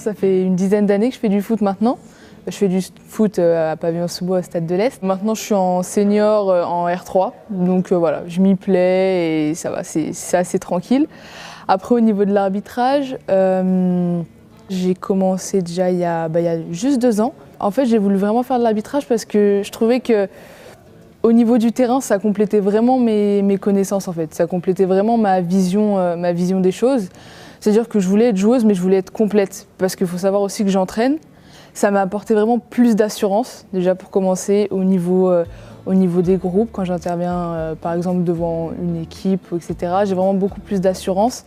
ça fait une dizaine d'années que je fais du foot maintenant. Je fais du foot à Pavillon-sous-Bois, au Stade de l'Est. Maintenant, je suis en senior en R3, donc voilà, je m'y plais et ça va, c'est assez tranquille. Après, au niveau de l'arbitrage, j'ai commencé déjà il y a juste 2 ans. En fait, j'ai voulu vraiment faire de l'arbitrage parce que je trouvais que au niveau du terrain, ça complétait vraiment mes connaissances en fait. Ça complétait vraiment ma vision des choses. C'est-à-dire que je voulais être joueuse, mais je voulais être complète. Parce qu'il faut savoir aussi que j'entraîne. Ça m'a apporté vraiment plus d'assurance, déjà pour commencer, au niveau des groupes, quand j'interviens par exemple devant une équipe, etc. J'ai vraiment beaucoup plus d'assurance.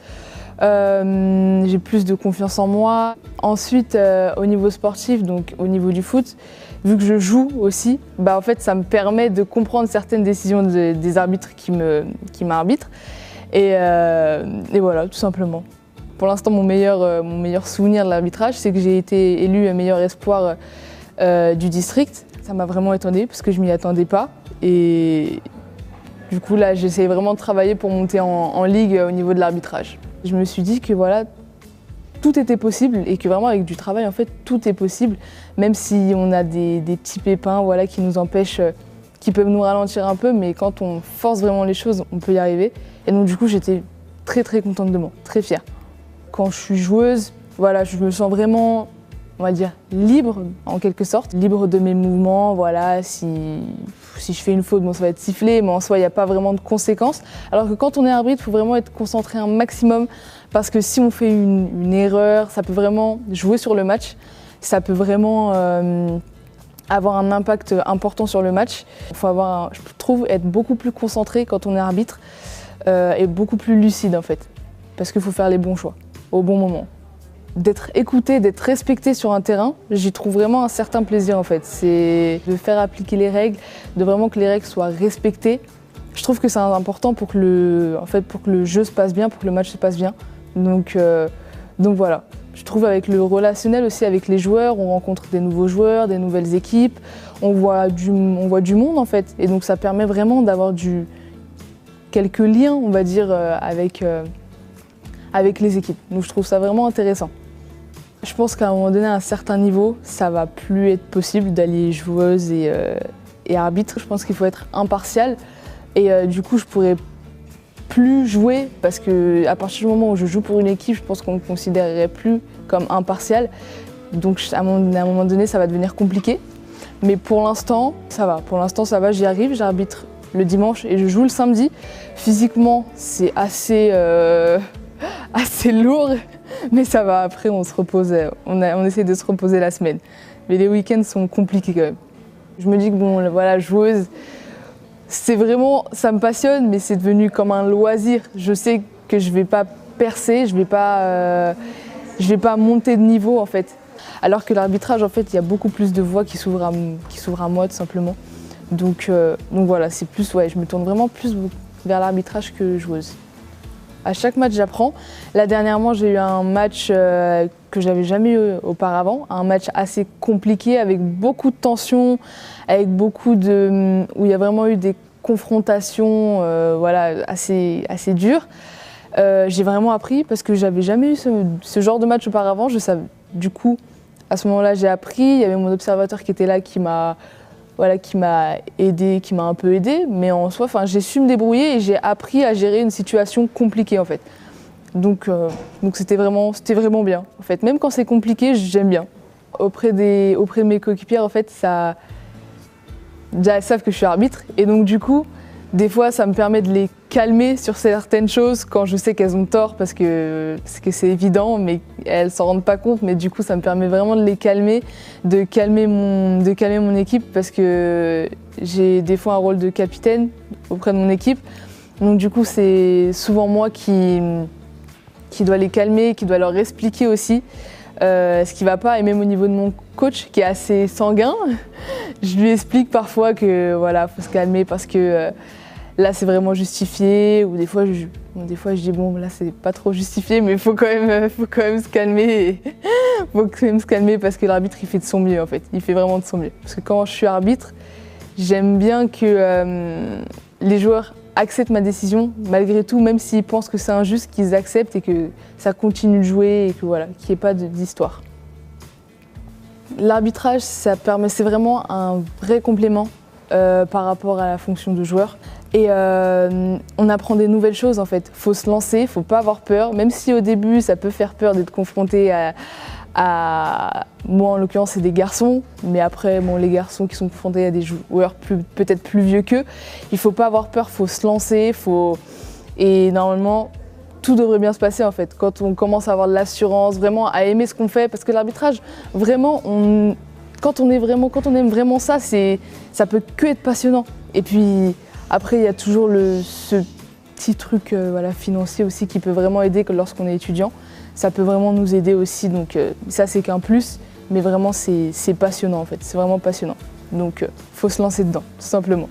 J'ai plus de confiance en moi. Ensuite, au niveau sportif, donc au niveau du foot, vu que je joue aussi, en fait, ça me permet de comprendre certaines décisions des arbitres qui m'arbitrent. Et voilà, tout simplement. Pour l'instant, mon meilleur souvenir de l'arbitrage, c'est que j'ai été élue meilleur espoir du district. Ça m'a vraiment étonnée parce que je m'y attendais pas. Et du coup, là, j'essaie vraiment de travailler pour monter en ligue au niveau de l'arbitrage. Je me suis dit que voilà, tout était possible et que vraiment avec du travail, en fait, tout est possible. Même si on a des petits pépins voilà, qui nous empêchent, qui peuvent nous ralentir un peu, mais quand on force vraiment les choses, on peut y arriver. Et donc du coup, j'étais très très contente de moi, très fière. Quand je suis joueuse, voilà, je me sens vraiment, on va dire, libre en quelque sorte, libre de mes mouvements. Voilà, si je fais une faute, bon, ça va être sifflé, mais en soi, il n'y a pas vraiment de conséquences. Alors que quand on est arbitre, il faut vraiment être concentré un maximum parce que si on fait une erreur, ça peut vraiment jouer sur le match, ça peut vraiment avoir un impact important sur le match. Il faut je trouve, être beaucoup plus concentré quand on est arbitre et beaucoup plus lucide en fait, parce qu'il faut faire les bons choix au bon moment. D'être écouté, d'être respecté sur un terrain, j'y trouve vraiment un certain plaisir en fait. C'est de faire appliquer les règles, de vraiment que les règles soient respectées. Je trouve que c'est important pour que le jeu se passe bien, pour que le match se passe bien. Donc voilà. Je trouve avec le relationnel aussi avec les joueurs, on rencontre des nouveaux joueurs, des nouvelles équipes, on voit du monde en fait. Et donc ça permet vraiment d'avoir quelques liens, on va dire, avec les équipes. Donc je trouve ça vraiment intéressant. Je pense qu'à un moment donné, à un certain niveau, ça va plus être possible d'allier joueuse et arbitre. Je pense qu'il faut être impartial et du coup je pourrais plus jouer parce qu'à partir du moment où je joue pour une équipe, je pense qu'on ne me considérerait plus comme impartial. Donc à un moment donné, ça va devenir compliqué. Mais pour l'instant, ça va. Pour l'instant, ça va, j'y arrive. J'arbitre le dimanche et je joue le samedi. Physiquement, c'est assez lourd, mais ça va. Après, on se repose. On essaie de se reposer la semaine. Mais les week-ends sont compliqués quand même. Je me dis que bon, voilà, joueuse, c'est vraiment, ça me passionne, mais c'est devenu comme un loisir. Je sais que je vais pas percer, je vais pas monter de niveau en fait. Alors que l'arbitrage, en fait, il y a beaucoup plus de voies qui s'ouvrent à moi tout simplement. Donc voilà, c'est plus, ouais, je me tourne vraiment plus vers l'arbitrage que joueuse. À chaque match, j'apprends. Là, dernièrement, j'ai eu un match que j'avais jamais eu auparavant, un match assez compliqué avec beaucoup de tensions, avec où il y a vraiment eu des confrontations, voilà, assez dures. J'ai vraiment appris parce que j'avais jamais eu ce genre de match auparavant. Je savais, du coup, à ce moment-là, j'ai appris. Il y avait mon observateur qui était là, qui m'a aidé, qui m'a un peu aidé, mais en soi, j'ai su me débrouiller et j'ai appris à gérer une situation compliquée en fait. Donc c'était vraiment bien. En fait, même quand c'est compliqué, j'aime bien. Auprès de mes coéquipières, en fait, déjà elles savent que je suis arbitre et donc du coup, des fois, ça me permet de les calmer sur certaines choses quand je sais qu'elles ont tort parce que c'est évident, mais elles s'en rendent pas compte. Mais du coup, ça me permet vraiment de les calmer, de calmer mon équipe parce que j'ai des fois un rôle de capitaine auprès de mon équipe. Donc du coup, c'est souvent moi qui dois les calmer, qui dois leur expliquer aussi ce qui va pas. Et même au niveau de mon coach qui est assez sanguin, je lui explique parfois que voilà, faut se calmer parce que là c'est vraiment justifié, ou des fois je dis bon là c'est pas trop justifié mais faut quand même se calmer. Faut quand même se calmer parce que l'arbitre il fait de son mieux en fait, il fait vraiment de son mieux. Parce que quand je suis arbitre, j'aime bien que les joueurs acceptent ma décision malgré tout, même s'ils pensent que c'est injuste, qu'ils acceptent et que ça continue de jouer et que voilà, qu'il n'y ait pas d'histoire. L'arbitrage, c'est vraiment un vrai complément par rapport à la fonction de joueur. Et on apprend des nouvelles choses en fait. Faut se lancer, faut pas avoir peur, même si au début ça peut faire peur d'être confronté moi en l'occurrence c'est des garçons, mais après bon, les garçons qui sont confrontés à des joueurs peut-être plus vieux qu'eux, il faut pas avoir peur, faut se lancer, et normalement tout devrait bien se passer en fait. Quand on commence à avoir de l'assurance, vraiment à aimer ce qu'on fait, parce que l'arbitrage, vraiment, quand on aime vraiment ça, ça peut que être passionnant. Et puis après il y a toujours ce petit truc voilà, financier aussi qui peut vraiment aider lorsqu'on est étudiant. Ça peut vraiment nous aider aussi, donc ça c'est qu'un plus, mais vraiment c'est passionnant en fait, c'est vraiment passionnant. Donc faut se lancer dedans, tout simplement.